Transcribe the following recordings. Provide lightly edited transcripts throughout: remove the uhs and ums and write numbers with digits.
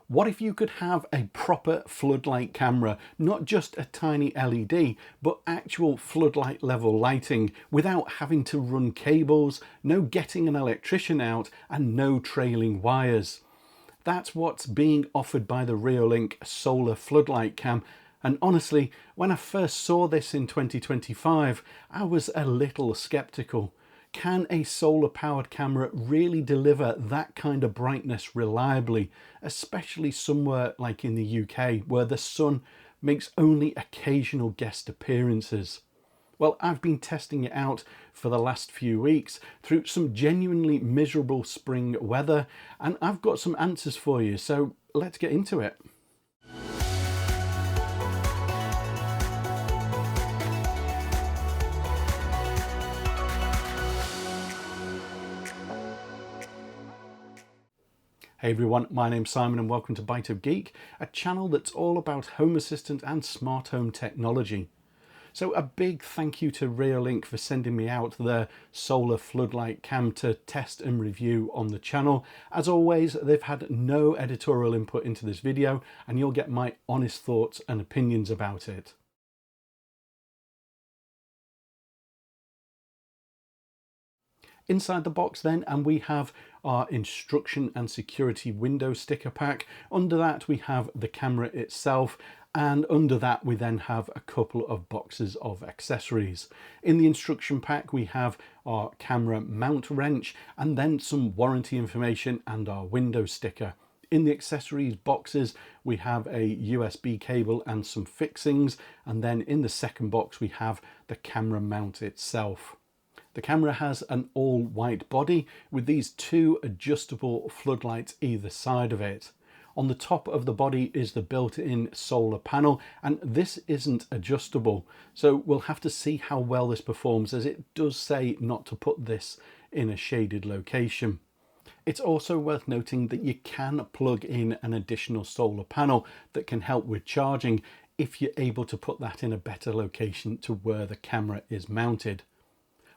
What if you could have a proper floodlight camera, not just a tiny LED, but actual floodlight level lighting without having to run cables, no getting an electrician out, and no trailing wires? That's what's being offered by the Reolink Solar Floodlight Cam. And honestly, when I first saw this in 2025, I was a little skeptical. Can a solar powered camera really deliver that kind of brightness reliably, especially somewhere like in the UK where the sun makes only occasional guest appearances? Well, I've been testing it out for the last few weeks through some genuinely miserable spring weather, and I've got some answers for you, so let's get into it. Hey everyone, my name's Simon and welcome to Bite of Geek, a channel that's all about home assistant and smart home technology. So a big thank you to Reolink for sending me out their solar floodlight cam to test and review on the channel. As always, they've had no editorial input into this video and you'll get my honest thoughts and opinions about it. Inside the box then, and we have our instruction and security window sticker pack. Under that we have the camera itself, and under that we then have a couple of boxes of accessories. In the instruction pack we have our camera mount wrench and then some warranty information and our window sticker. In the accessories boxes we have a USB cable and some fixings, and then in the second box we have the camera mount itself. The camera has an all-white body with these two adjustable floodlights either side of it. On the top of the body is the built-in solar panel, and this isn't adjustable, so we'll have to see how well this performs, as it does say not to put this in a shaded location. It's also worth noting that you can plug in an additional solar panel that can help with charging if you're able to put that in a better location to where the camera is mounted.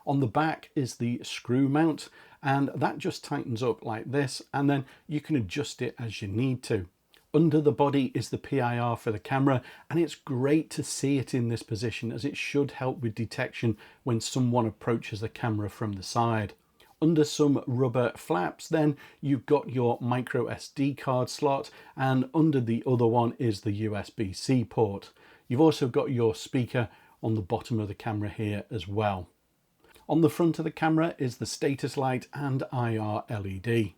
On the back is the screw mount, and that just tightens up like this, and then you can adjust it as you need to. Under the body is the PIR for the camera, and it's great to see it in this position as it should help with detection when someone approaches the camera from the side. Under some rubber flaps then you've got your micro SD card slot, and under the other one is the USB-C port. You've also got your speaker on the bottom of the camera here as well. On the front of the camera is the status light and IR LED.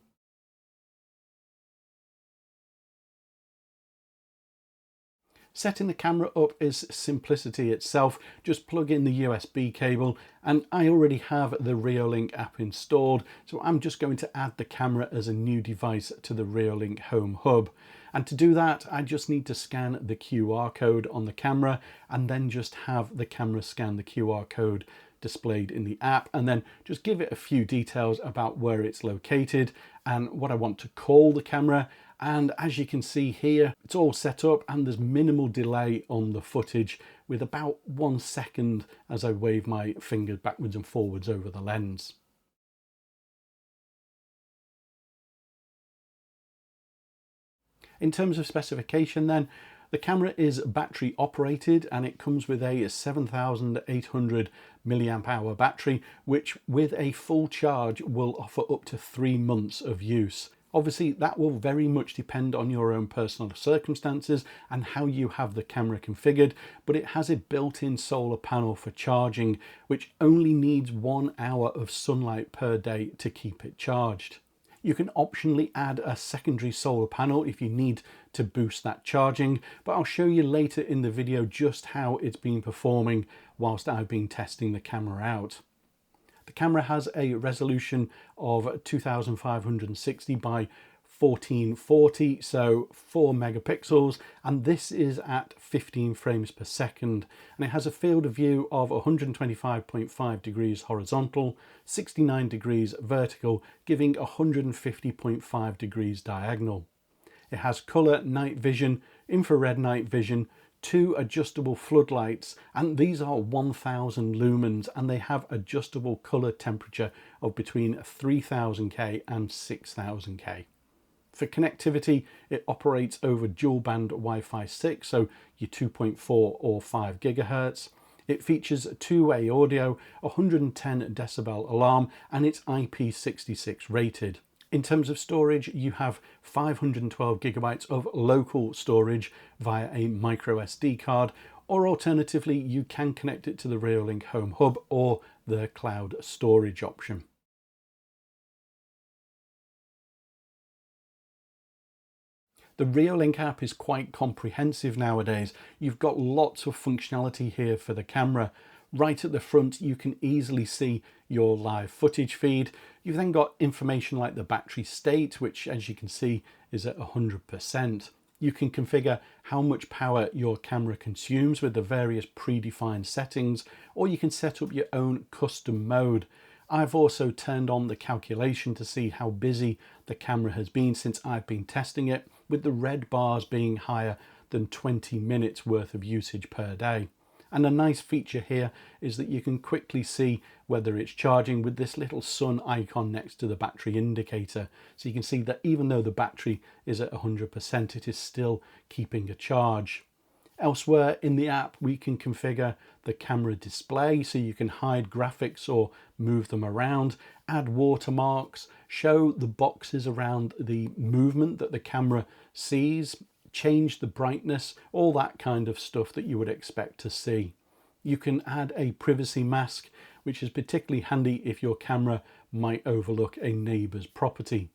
Setting the camera up is simplicity itself. Just plug in the USB cable, and I already have the Reolink app installed, so I'm just going to add the camera as a new device to the Reolink Home Hub. And to do that, I just need to scan the QR code on the camera and then just have the camera scan the QR code displayed in the app, and then just give it a few details about where it's located and what I want to call the camera. And as you can see here, it's all set up and there's minimal delay on the footage, with about 1 second as I wave my fingers backwards and forwards over the lens. In terms of specification then, the camera is battery operated and it comes with a 7,800 milliamp hour battery, which with a full charge will offer up to 3 months of use. Obviously that will very much depend on your own personal circumstances and how you have the camera configured, but it has a built-in solar panel for charging, which only needs 1 hour of sunlight per day to keep it charged. You can optionally add a secondary solar panel if you need to boost that charging, but I'll show you later in the video just how it's been performing whilst I've been testing the camera out. The camera has a resolution of 2560 by 1440, so 4 megapixels, and this is at 15 frames per second, and it has a field of view of 125.5 degrees horizontal, 69 degrees vertical, giving 150.5 degrees diagonal. It has colour night vision, infrared night vision, 2 adjustable floodlights, and these are 1000 lumens, and they have adjustable colour temperature of between 3000K and 6000K. For connectivity, it operates over dual band Wi-Fi 6, so your 2.4 or 5 gigahertz. It features two-way audio, 110 decibel alarm, and it's IP66 rated. In terms of storage, you have 512 gigabytes of local storage via a micro SD card, or alternatively, you can connect it to the Reolink Home Hub or the cloud storage option. The Reolink app is quite comprehensive nowadays. You've got lots of functionality here for the camera. Right at the front, you can easily see your live footage feed. You've then got information like the battery state, which as you can see is at 100%. You can configure how much power your camera consumes with the various predefined settings, or you can set up your own custom mode. I've also turned on the calculation to see how busy the camera has been since I've been testing it, with the red bars being higher than 20 minutes worth of usage per day. And a nice feature here is that you can quickly see whether it's charging with this little sun icon next to the battery indicator. So you can see that even though the battery is at 100%, it is still keeping a charge. Elsewhere in the app, we can configure the camera display so you can hide graphics or move them around, add watermarks, show the boxes around the movement that the camera sees, change the brightness, all that kind of stuff that you would expect to see. You can add a privacy mask, which is particularly handy if your camera might overlook a neighbour's property.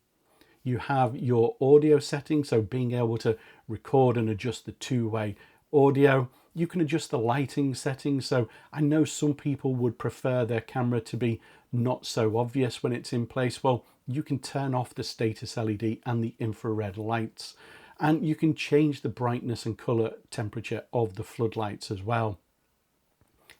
You have your audio settings, so being able to record and adjust the two-way audio. You can adjust the lighting settings, so I know some people would prefer their camera to be not so obvious when it's in place. Well, you can turn off the status LED and the infrared lights, and you can change the brightness and color temperature of the floodlights as well.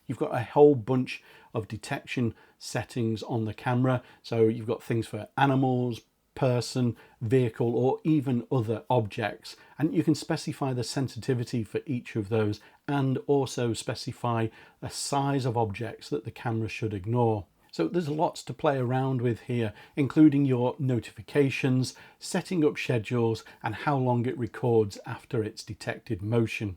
You've got a whole bunch of detection settings on the camera, so you've got things for animals, person, vehicle, or even other objects, and you can specify the sensitivity for each of those and also specify a size of objects that the camera should ignore. So there's lots to play around with here, including your notifications, setting up schedules, and how long it records after it's detected motion.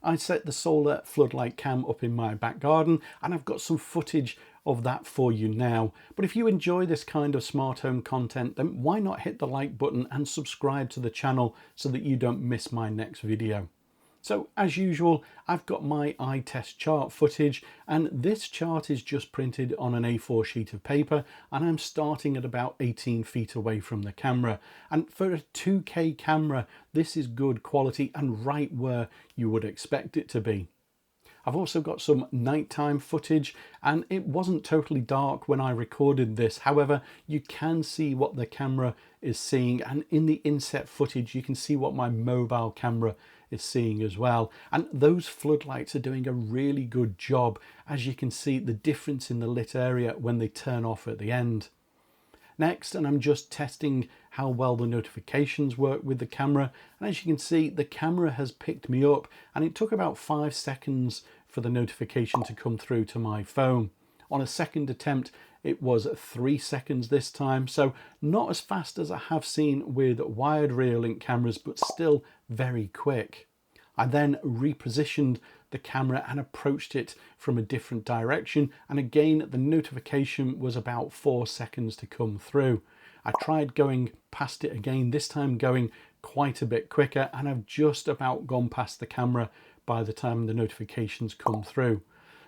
I set the solar floodlight cam up in my back garden, and I've got some footage of that for you now. But if you enjoy this kind of smart home content, then why not hit the like button and subscribe to the channel so that you don't miss my next video. So as usual, I've got my eye test chart footage, and this chart is just printed on an A4 sheet of paper, and I'm starting at about 18 feet away from the camera. And for a 2K camera, this is good quality and right where you would expect it to be. I've also got some nighttime footage, and it wasn't totally dark when I recorded this. However, you can see what the camera is seeing, and in the inset footage you can see what my mobile camera is seeing as well. And those floodlights are doing a really good job, as you can see the difference in the lit area when they turn off at the end. Next, and I'm just testing how well the notifications work with the camera, and as you can see the camera has picked me up, and it took about 5 seconds for the notification to come through to my phone. On a second attempt it was 3 seconds this time, so not as fast as I have seen with wired Reolink cameras, but still very quick. I then repositioned the camera and approached it from a different direction, and again the notification was about 4 seconds to come through. I tried going past it again, this time going quite a bit quicker, and I've just about gone past the camera by the time the notifications come through.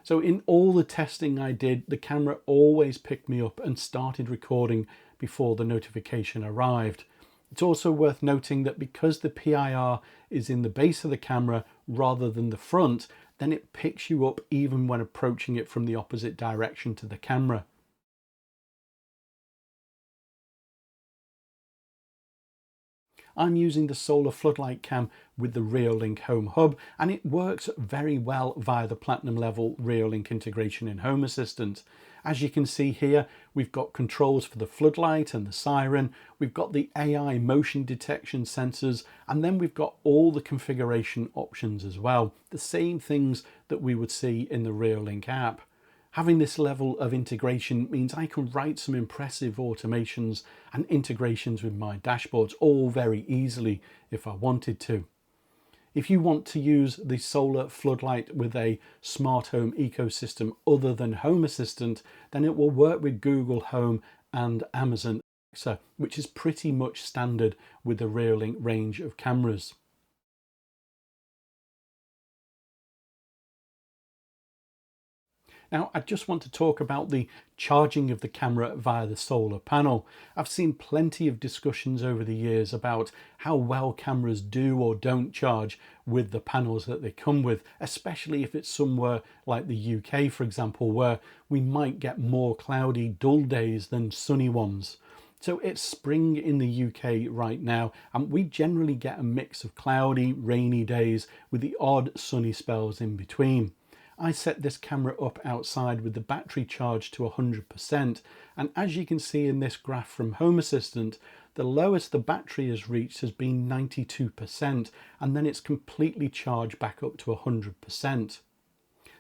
So in all the testing I did, the camera always picked me up and started recording before the notification arrived. It's also worth noting that because the PIR is in the base of the camera rather than the front, then it picks you up even when approaching it from the opposite direction to the camera. I'm using the solar floodlight cam with the Reolink Home Hub, and it works very well via the platinum level Reolink integration in Home Assistant. As you can see here, we've got controls for the floodlight and the siren, we've got the AI motion detection sensors, and then we've got all the configuration options as well. The same things that we would see in the Reolink app. Having this level of integration means I can write some impressive automations and integrations with my dashboards all very easily if I wanted to. If you want to use the solar floodlight with a smart home ecosystem other than Home Assistant, then it will work with Google Home and Amazon Alexa, which is pretty much standard with the Reolink range of cameras. Now, I just want to talk about the charging of the camera via the solar panel. I've seen plenty of discussions over the years about how well cameras do or don't charge with the panels that they come with, especially if it's somewhere like the UK, for example, where we might get more cloudy, dull days than sunny ones. So it's spring in the UK right now, and we generally get a mix of cloudy, rainy days with the odd sunny spells in between. I set this camera up outside with the battery charged to 100%, and as you can see in this graph from Home Assistant, the lowest the battery has reached has been 92%, and then it's completely charged back up to 100%.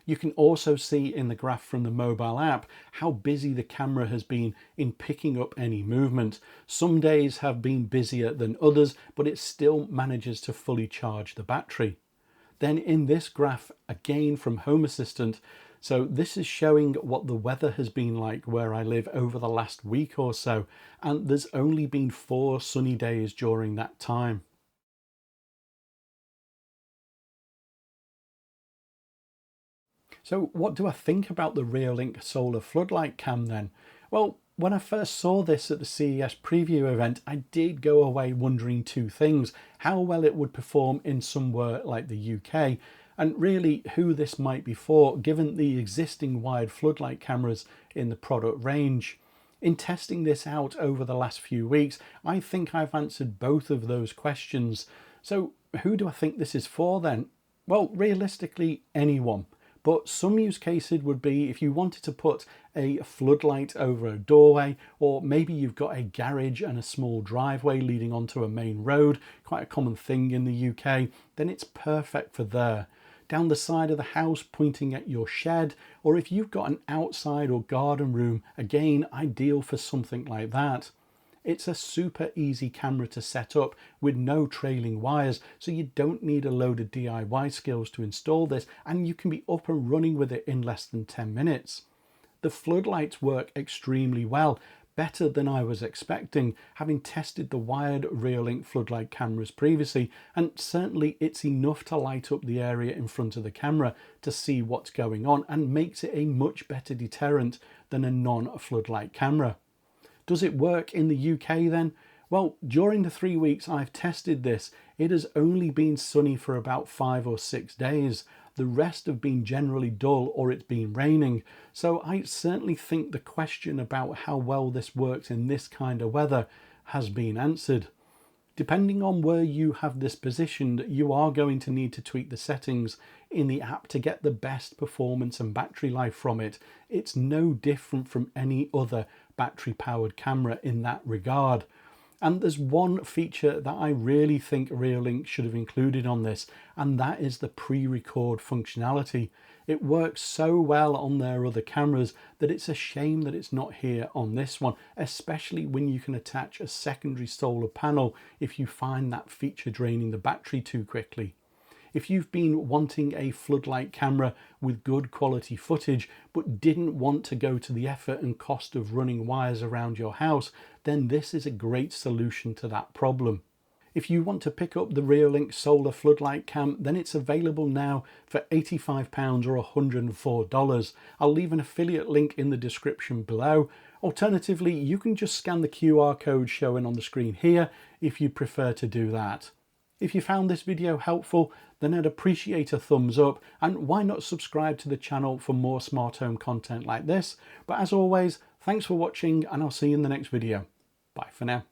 You can also see in the graph from the mobile app how busy the camera has been in picking up any movement. Some days have been busier than others, but it still manages to fully charge the battery. Then in this graph, again from Home Assistant, so this is showing what the weather has been like where I live over the last week or so, and there's only been 4 sunny days during that time. So what do I think about the Reolink Solar Floodlight Cam then? Well, when I first saw this at the CES preview event, I did go away wondering 2 things: how well it would perform in somewhere like the UK, and really who this might be for, given the existing wired floodlight cameras in the product range. In testing this out over the last few weeks, I think I've answered both of those questions. So who do I think this is for then? Well, realistically, anyone. But some use cases would be if you wanted to put a floodlight over a doorway, or maybe you've got a garage and a small driveway leading onto a main road, quite a common thing in the UK, then it's perfect for there. Down the side of the house pointing at your shed, or if you've got an outside or garden room, again, ideal for something like that. It's a super easy camera to set up with no trailing wires, so you don't need a load of DIY skills to install this, and you can be up and running with it in less than 10 minutes. The floodlights work extremely well, better than I was expecting, having tested the wired Reolink floodlight cameras previously, and certainly it's enough to light up the area in front of the camera to see what's going on, and makes it a much better deterrent than a non-floodlight camera. Does it work in the UK then? Well, during the 3 weeks I've tested this, it has only been sunny for about 5 or 6 days. The rest have been generally dull or it's been raining. So I certainly think the question about how well this works in this kind of weather has been answered. Depending on where you have this positioned, you are going to need to tweak the settings in the app to get the best performance and battery life from it. It's no different from any other battery powered camera in that regard. And there's one feature that I really think Reolink should have included on this, and that is the pre-record functionality. It works so well on their other cameras that it's a shame that it's not here on this one, especially when you can attach a secondary solar panel if you find that feature draining the battery too quickly. If you've been wanting a floodlight camera with good quality footage but didn't want to go to the effort and cost of running wires around your house, then this is a great solution to that problem. If you want to pick up the Reolink Solar Floodlight Cam, then it's available now for £85 or $104. I'll leave an affiliate link in the description below. Alternatively, you can just scan the QR code showing on the screen here if you prefer to do that. If you found this video helpful, then I'd appreciate a thumbs up, and why not subscribe to the channel for more smart home content like this. But as always, thanks for watching, and I'll see you in the next video. Bye for now.